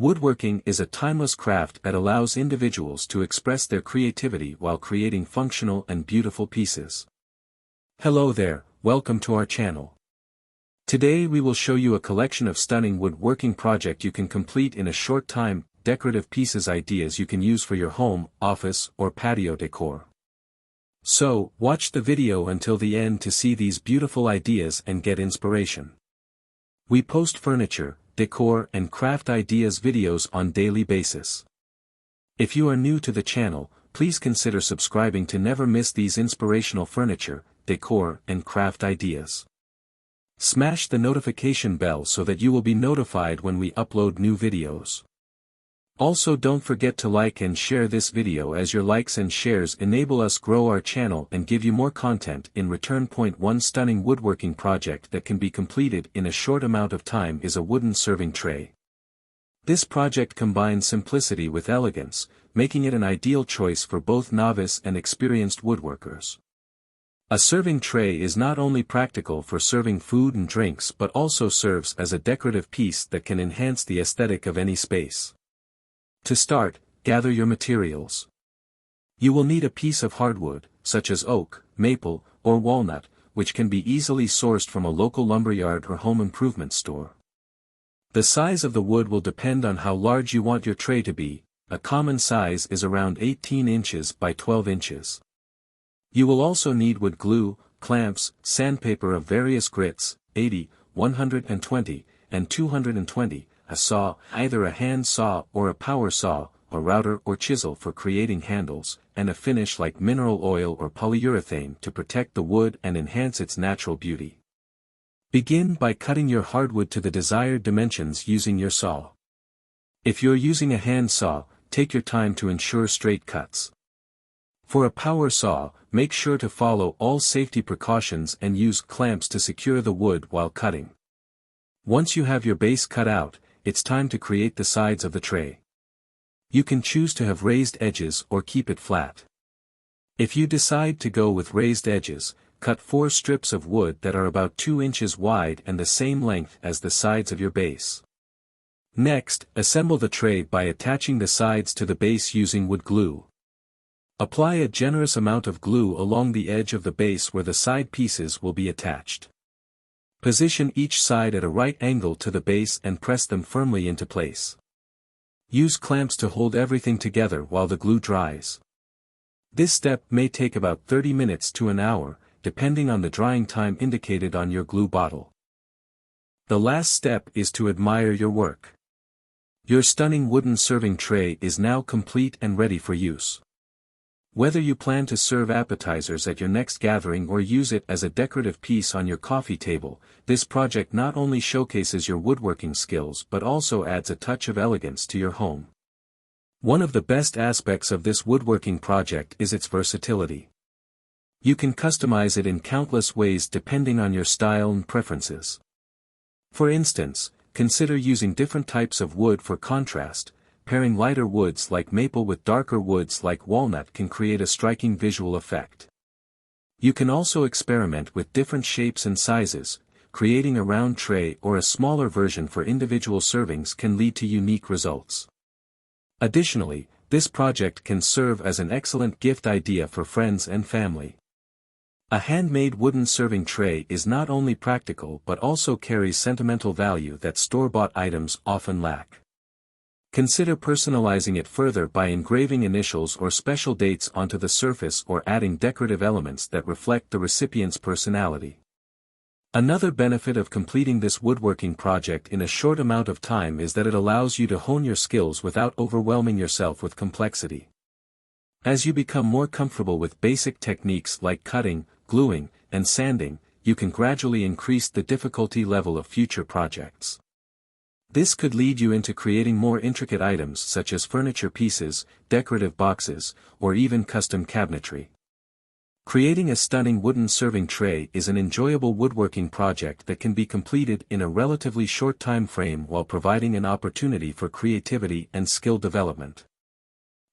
Woodworking is a timeless craft that allows individuals to express their creativity while creating functional and beautiful pieces. Hello there, welcome to our channel. Today we will show you a collection of stunning woodworking projects you can complete in a short time, decorative pieces ideas you can use for your home, office, or patio decor. So, watch the video until the end to see these beautiful ideas and get inspiration. We post furniture, decor and craft ideas videos on daily basis. If you are new to the channel, please consider subscribing to never miss these inspirational furniture, decor and craft ideas. Smash the notification bell so that you will be notified when we upload new videos. Also don't forget to like and share this video as your likes and shares enable us grow our channel and give you more content in return. One stunning woodworking project that can be completed in a short amount of time is a wooden serving tray. This project combines simplicity with elegance, making it an ideal choice for both novice and experienced woodworkers. A serving tray is not only practical for serving food and drinks but also serves as a decorative piece that can enhance the aesthetic of any space. To start, gather your materials. You will need a piece of hardwood, such as oak, maple, or walnut, which can be easily sourced from a local lumberyard or home improvement store. The size of the wood will depend on how large you want your tray to be. A common size is around 18 inches by 12 inches. You will also need wood glue, clamps, sandpaper of various grits, 80, 120, and 220, a saw, either a hand saw or a power saw, a router or chisel for creating handles, and a finish like mineral oil or polyurethane to protect the wood and enhance its natural beauty. Begin by cutting your hardwood to the desired dimensions using your saw. If you're using a hand saw, take your time to ensure straight cuts. For a power saw, make sure to follow all safety precautions and use clamps to secure the wood while cutting. Once you have your base cut out, it's time to create the sides of the tray. You can choose to have raised edges or keep it flat. If you decide to go with raised edges, cut 4 strips of wood that are about 2 inches wide and the same length as the sides of your base. Next, assemble the tray by attaching the sides to the base using wood glue. Apply a generous amount of glue along the edge of the base where the side pieces will be attached. Position each side at a right angle to the base and press them firmly into place. Use clamps to hold everything together while the glue dries. This step may take about 30 minutes to an hour, depending on the drying time indicated on your glue bottle. The last step is to admire your work. Your stunning wooden serving tray is now complete and ready for use. Whether you plan to serve appetizers at your next gathering or use it as a decorative piece on your coffee table, this project not only showcases your woodworking skills but also adds a touch of elegance to your home. One of the best aspects of this woodworking project is its versatility. You can customize it in countless ways depending on your style and preferences. For instance, consider using different types of wood for contrast. Pairing lighter woods like maple with darker woods like walnut can create a striking visual effect. You can also experiment with different shapes and sizes. Creating a round tray or a smaller version for individual servings can lead to unique results. Additionally, this project can serve as an excellent gift idea for friends and family. A handmade wooden serving tray is not only practical but also carries sentimental value that store-bought items often lack. Consider personalizing it further by engraving initials or special dates onto the surface or adding decorative elements that reflect the recipient's personality. Another benefit of completing this woodworking project in a short amount of time is that it allows you to hone your skills without overwhelming yourself with complexity. As you become more comfortable with basic techniques like cutting, gluing, and sanding, you can gradually increase the difficulty level of future projects. This could lead you into creating more intricate items such as furniture pieces, decorative boxes, or even custom cabinetry. Creating a stunning wooden serving tray is an enjoyable woodworking project that can be completed in a relatively short time frame while providing an opportunity for creativity and skill development.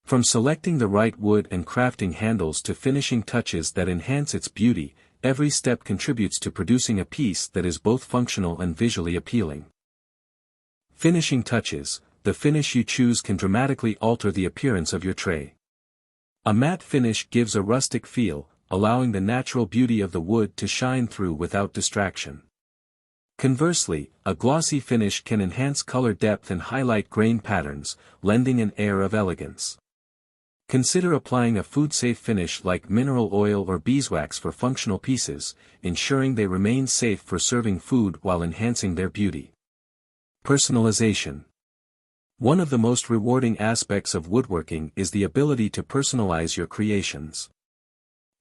From selecting the right wood and crafting handles to finishing touches that enhance its beauty, every step contributes to producing a piece that is both functional and visually appealing. Finishing touches. the finish you choose can dramatically alter the appearance of your tray. A matte finish gives a rustic feel, allowing the natural beauty of the wood to shine through without distraction. Conversely, a glossy finish can enhance color depth and highlight grain patterns, lending an air of elegance. Consider applying a food-safe finish like mineral oil or beeswax for functional pieces, ensuring they remain safe for serving food while enhancing their beauty. Personalization. One of the most rewarding aspects of woodworking is the ability to personalize your creations.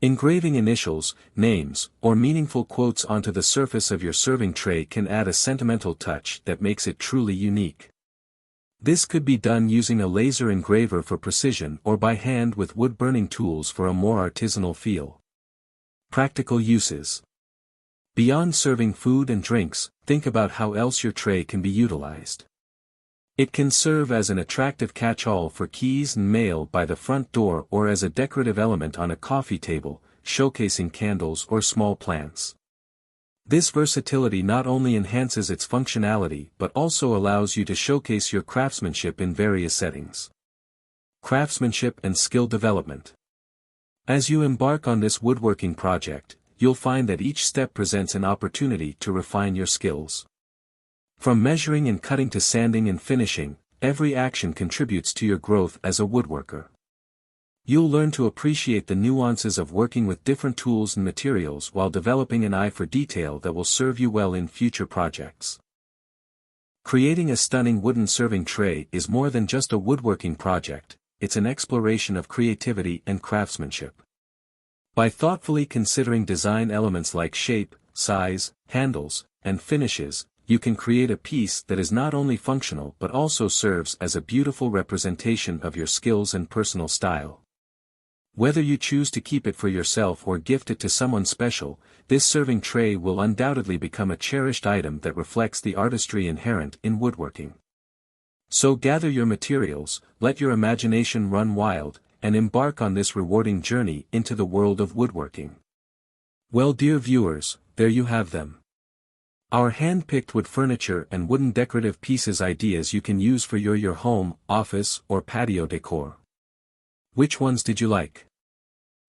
Engraving initials, names, or meaningful quotes onto the surface of your serving tray can add a sentimental touch that makes it truly unique. This could be done using a laser engraver for precision or by hand with wood-burning tools for a more artisanal feel. Practical uses. Beyond serving food and drinks, think about how else your tray can be utilized. It can serve as an attractive catch-all for keys and mail by the front door or as a decorative element on a coffee table, showcasing candles or small plants. This versatility not only enhances its functionality but also allows you to showcase your craftsmanship in various settings. Craftsmanship and skill development. As you embark on this woodworking project, you'll find that each step presents an opportunity to refine your skills. From measuring and cutting to sanding and finishing, every action contributes to your growth as a woodworker. You'll learn to appreciate the nuances of working with different tools and materials while developing an eye for detail that will serve you well in future projects. Creating a stunning wooden serving tray is more than just a woodworking project, it's an exploration of creativity and craftsmanship. By thoughtfully considering design elements like shape, size, handles, and finishes, you can create a piece that is not only functional but also serves as a beautiful representation of your skills and personal style. Whether you choose to keep it for yourself or gift it to someone special, this serving tray will undoubtedly become a cherished item that reflects the artistry inherent in woodworking. So gather your materials, let your imagination run wild, and embark on this rewarding journey into the world of woodworking. Well, dear viewers, there you have them. Our hand-picked wood furniture and wooden decorative pieces ideas you can use for your home, office, or patio decor. Which ones did you like?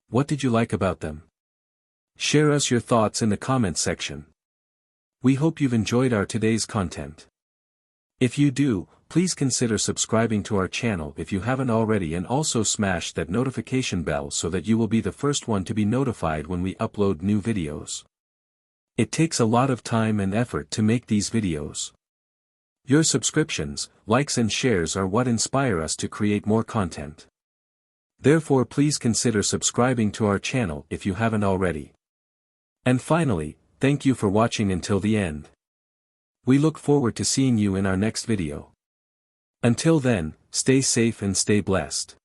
What did you like about them? Share us your thoughts in the comments section. We hope you've enjoyed our today's content. If you do, please consider subscribing to our channel if you haven't already and also smash that notification bell so that you will be the first one to be notified when we upload new videos. It takes a lot of time and effort to make these videos. Your subscriptions, likes and shares are what inspire us to create more content. Therefore, please consider subscribing to our channel if you haven't already. And finally, thank you for watching until the end. We look forward to seeing you in our next video. Until then, stay safe and stay blessed.